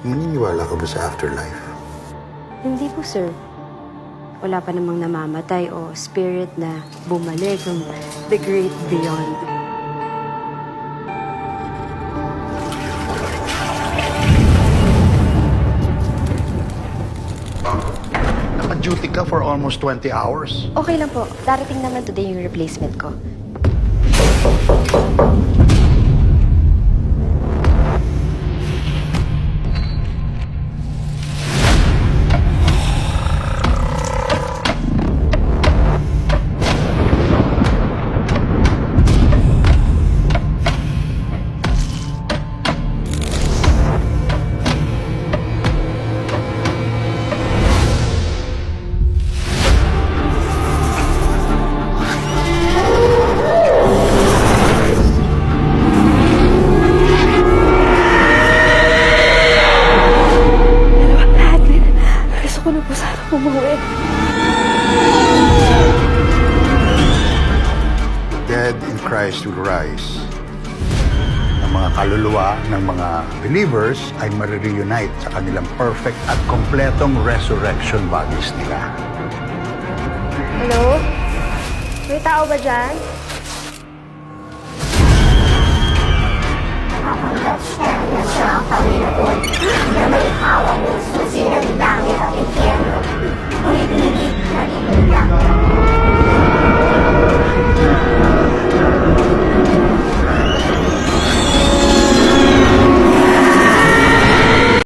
Naniniwala ka ba sa afterlife? Hindi po, sir. Wala pa namang namamatay o spirit na bumalik from the great beyond. Naka-duty ka for almost 20 hours. Okay lang po. Darating naman today yung replacement ko. Gusto ko na po sana umuwi. Dead in Christ will rise. Ang mga kaluluwa ng mga believers ay marireunite sa kanilang perfect at kompletong resurrection bodies nila. Hello? May tao ba dyan? Siya ang Panginoon na may hawak ng susi ng langit at impyerno.